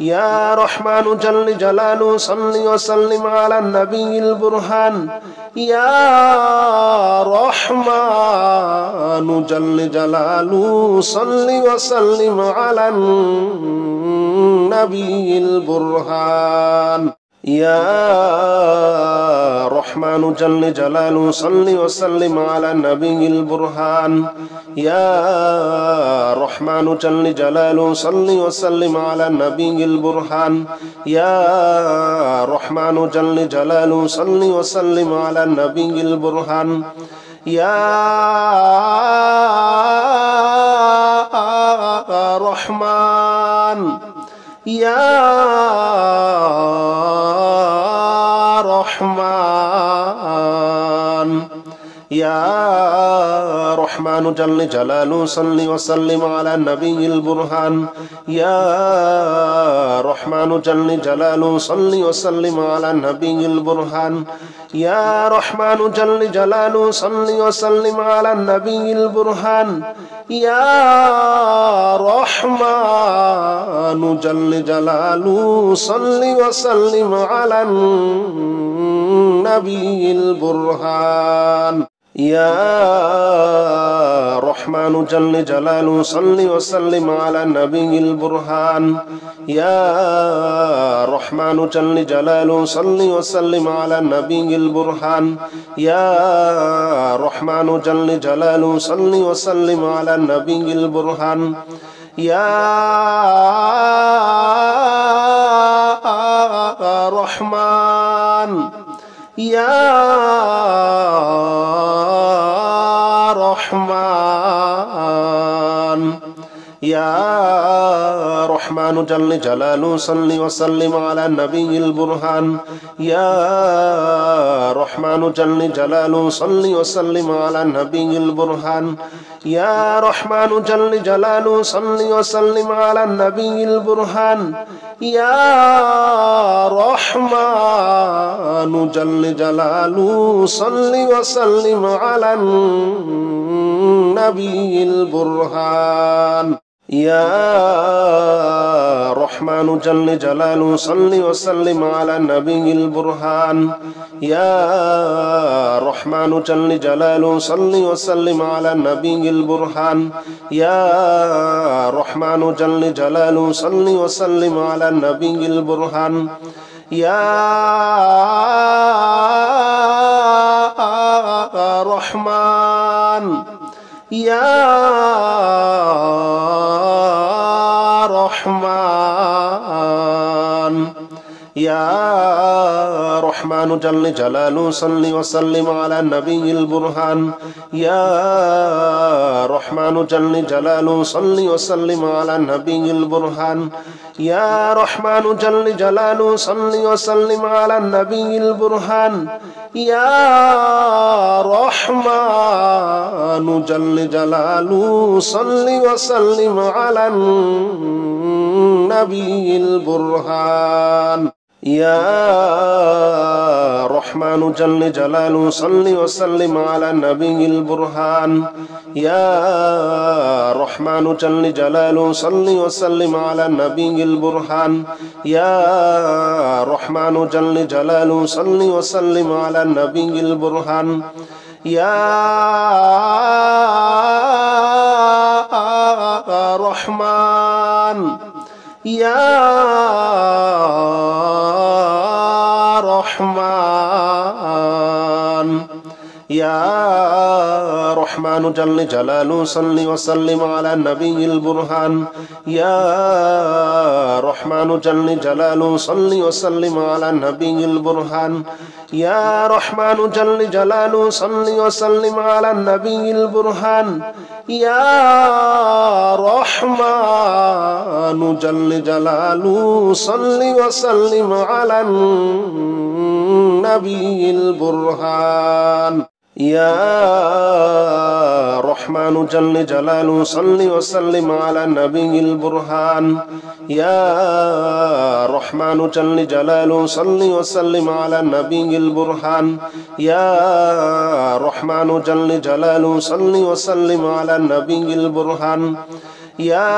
يا رحمن جل جلاله صل وسلم على النبي البرهان يا رحمن جل جلاله صل وسلم على النبي البرهان يا رحمن جل جلاله صل وسلم على النبي البرهان يا رحمن جل جلاله صل وسلم على النبي البرهان يا رحمن جل جلاله صل وسلم على النبي البرهان يا رحمن يا رحمن يا رحمن جل جلاله صل وسلم على النبي البرهان يا رحمن جل جلاله صل وسلم على النبي البرهان يا رحمن جل جلاله صل وسلم على النبي البرهان يا رحمن جل جلاله صل وسلم على النبي البرهان يا رحمن جل جلاله صل وسلم على النبي البرهان يا رحمن جل جلاله صل وسلم على النبي البرهان يا رحمن جل جلاله صل وسلم على النبي البرهان يا رحمن يا رحمن يا رحمن جل جلاله صل وسلم على النبي البرهان يا رحمن جل جلاله صل وسلم على النبي البرهان يا رحمن جل جلاله صل وسلم على النبي البرهان يا رحمن جل جلاله صل وسلم على النبي البرهان يا رحمن جل جلاله صل وسلم على النبي البرهان يا رحمن جل جلاله صل وسلم على النبي البرهان يا رحمن جل جلاله صل وسلم على النبي البرهان يا رحمن يا رحمن يا رحمن جل جلاله صل وسلم على النبي البرهان يا رحمن جل جلاله صل وسلم على النبي البرهان يا رحمن جل جلاله صل وسلم على النبي البرهان يا رحمن جل جلاله صل وسلم على النبي البرهان يا رحمن جل جلاله صل وسلم على النبي البرهان يا رحمن جل جلاله صل وسلم على النبي البرهان يا رحمن جل جلاله صل وسلم على النبي البرهان يا رحمن يا رحمن يا رحمن جل جلاله صل وسلم على النبي البرهان يا رحمن جل جلاله صل وسلم على النبي البرهان يا رحمن جل جلاله صل وسلم على النبي البرهان يا رحمن جل جلاله صل وسلم على النبي البرهان يا رحمن جل جلاله صل وسلم على النبي البرهان يا رحمن جل جلاله صل وسلم على النبي البرهان يا رحمن جل جلاله صل وسلم على النبي البرهان يا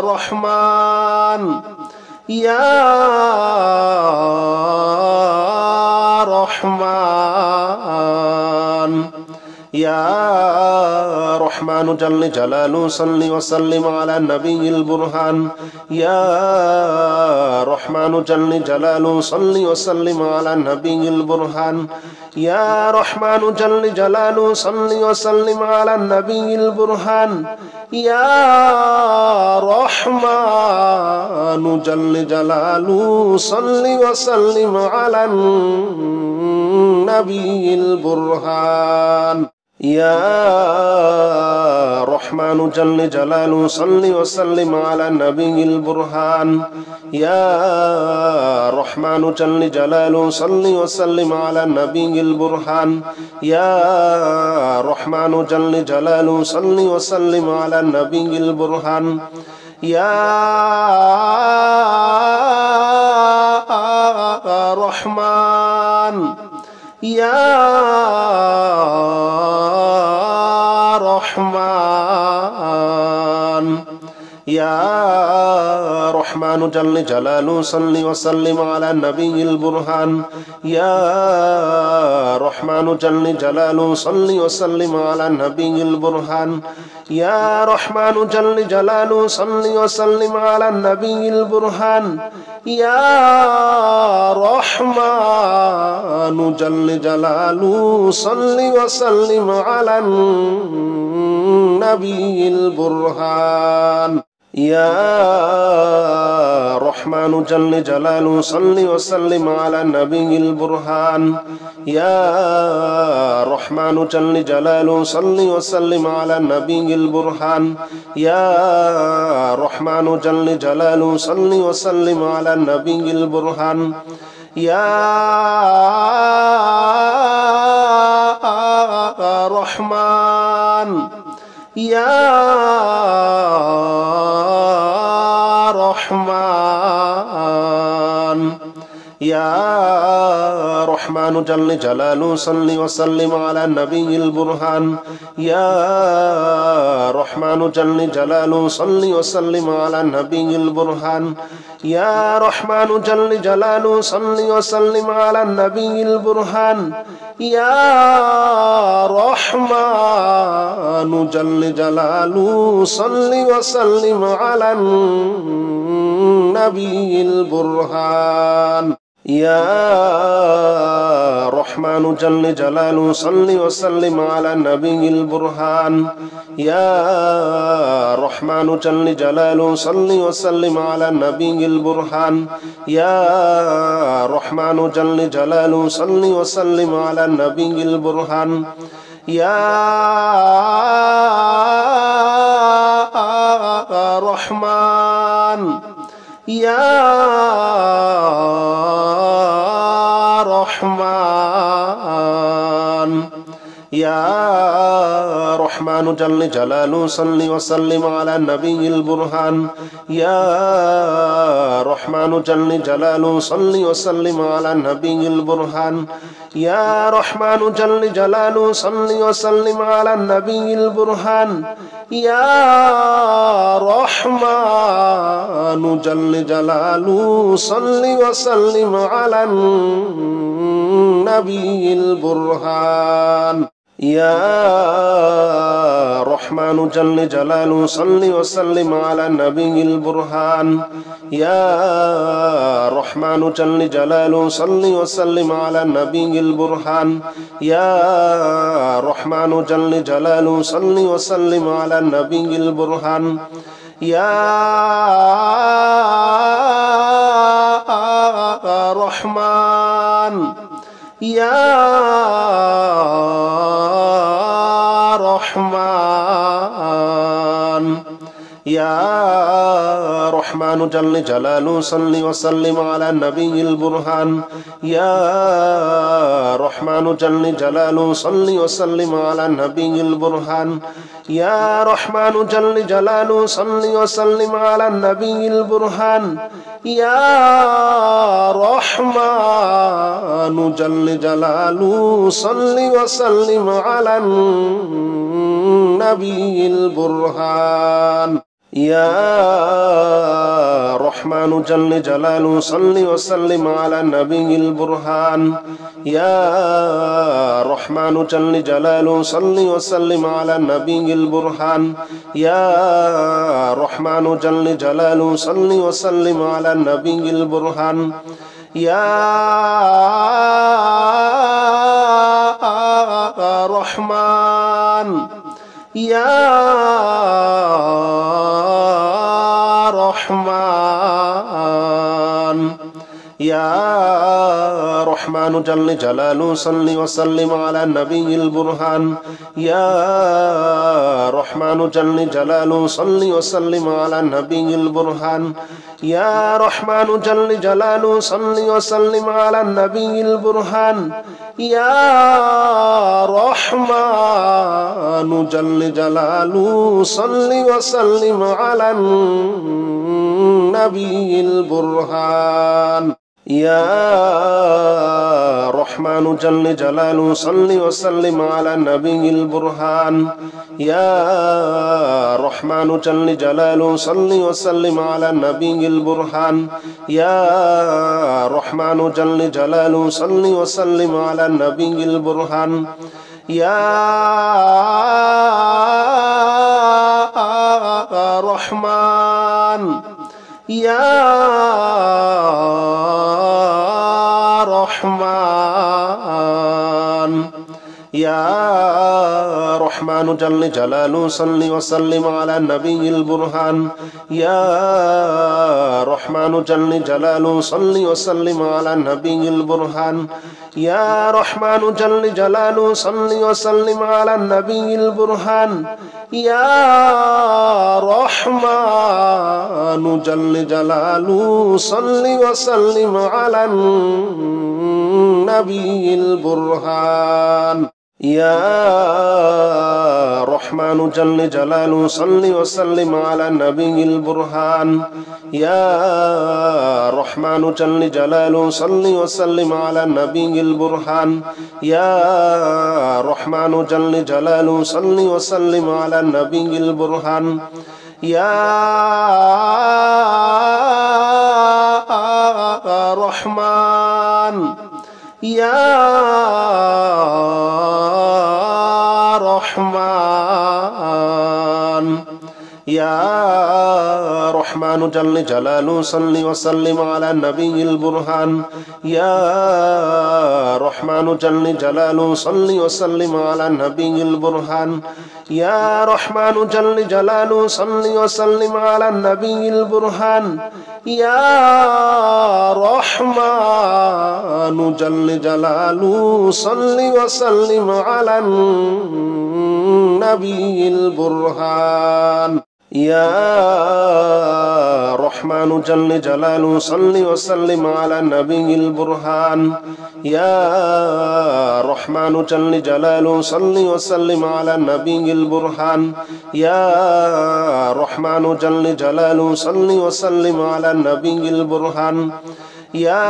رحمن يا رحمن يا رحمن جل جلاله صل وسلم على النبي البرهان يا رحمن جل جلاله صل وسلم على النبي البرهان يا رحمن جل جلاله صل وسلم على النبي البرهان يا رحمن جل جلاله صل وسلم على النبي البرهان يا رحمن جل جلاله صل وسلم على النبي البرهان يا رحمن جل جلاله صل وسلم على النبي البرهان يا رحمن جل جلاله صل وسلم على النبي البرهان يا رحمن يا رحمن يا رحمن جل جلاله صل وسلم على النبي البرهان يا رحمن جل جلاله صل وسلم على النبي البرهان يا رحمن جل جلاله صل وسلم على النبي البرهان يا رحمن جل جلاله صل وسلم على النبي البرهان يا رحمن جل جلاله صل وسلم على النبي البرهان يا رحمن جل جلاله صل وسلم على النبي البرهان يا رحمن جل جلاله صل وسلم على النبي البرهان يا رحمن يا رحمن يا رحمن جل جلاله صل وسلم على النبي البرهان يا رحمن جل جلاله صل وسلم على النبي البرهان يا رحمن جل جلاله صل وسلم على النبي البرهان يا رحمن جل جلاله صل وسلم على النبي البرهان يا رحمن جل جلاله صل وسلم على النبي البرهان يا رحمن جل جلاله صل وسلم على النبي البرهان يا رحمن جل جلاله صل وسلم على النبي البرهان يا رحمن يا رحمن يا رحمن جل جلاله صل وسلم على النبي البرهان يا رحمن جل جلاله صل وسلم على النبي البرهان يا رحمن جل جلاله صل وسلم على النبي البرهان يا رحمن جل جلاله صل وسلم على النبي البرهان يا رحمن جل جلاله صل وسلم على النبي البرهان يا رحمن جل جلاله صل وسلم على النبي البرهان يا رحمن جل جلاله صل وسلم على النبي البرهان يا رحمن يا رحمن يا رحمن جل جلاله صل وسلم على النبي البرهان يا رحمن جل جلاله صل وسلم على النبي البرهان يا رحمن جل جلاله صل وسلم على النبي البرهان يا رحمن جل جلاله صل وسلم على النبي البرهان يا رحمن جل جلاله صل وسلم على النبي البرهان يا رحمن جل جلاله صل وسلم على النبي البرهان يا رحمن جل جلاله صل وسلم على النبي البرهان يا رحمن يا رحمن يا رحمن جل جلاله صل وسلم على النبي البرهان يا رحمن جل جلاله صل وسلم على النبي البرهان يا رحمن جل جلاله صل وسلم على النبي البرهان يا رحمن جل جلاله صل وسلم على النبي البرهان يا رحمن جل جلاله صل وسلم على النبي البرهان يا رحمن جل جلاله صل وسلم على النبي البرهان يا رحمن جل جلاله صل وسلم على النبي البرهان يا رحمن يا رحمن يا رحمن جل جلاله صل وسلم على النبي البرهان يا رحمن جل جلاله صل وسلم على النبي البرهان يا رحمن جل جلاله صل وسلم على النبي البرهان يا رحمن جل جلاله صل وسلم على النبي البرهان يا رحمن جل جلاله صل وسلم على النبي البرهان يا رحمن جل جلاله صل وسلم على النبي البرهان يا رحمن جل جلاله صل وسلم على النبي البرهان يا رحمن يا رحمن يا رحمن جل جلاله صل وسلم على النبي البرهان يا رحمن جل جلاله صل وسلم على النبي البرهان يا رحمن جل جلاله صل وسلم على النبي البرهان يا رحمن جل جلاله صل وسلم على النبي البرهان يا رحمن جل جلاله صل وسلم على النبي البرهان يا رحمن جل جلاله صل وسلم على النبي البرهان يا رحمن جل جلاله صل وسلم على النبي البرهان يا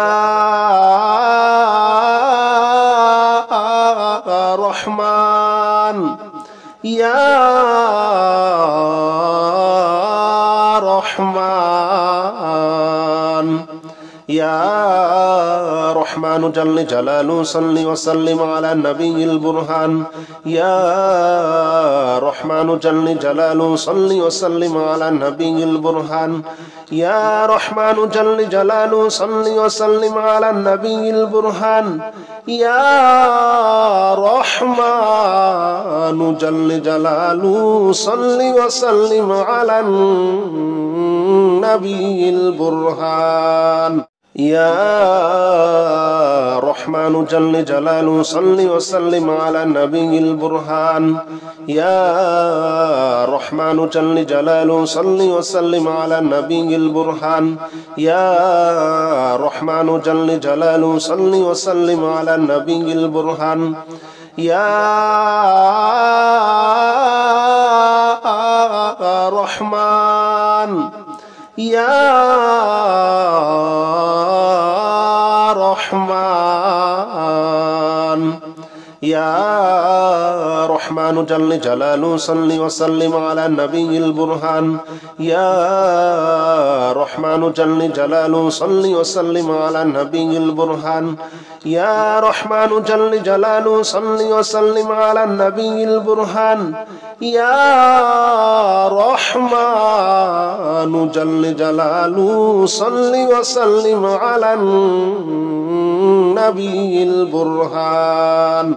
رحمن يا رحمن يا رحمن جل جلاله صل وسلم على النبي البرهان يا رحمن جل جلاله صل وسلم على النبي البرهان يا رحمن جل جلاله صل وسلم على النبي البرهان يا رحمن جل جلاله صل وسلم على النبي البرهان يا رحمن جل جلاله صل وسلم على النبي البرهان يا رحمن جل جلاله صل وسلم على النبي البرهان يا رحمن جل جلاله صل وسلم على النبي البرهان يا رحمن يا رحمن يا رحمن جل جلاله صل وسلم على النبي البرهان يا رحمن جل جلاله صل وسلم على النبي البرهان يا رحمن جل جلاله صل وسلم على النبي البرهان يا رحمن جل جلاله صل وسلم على النبي البرهان.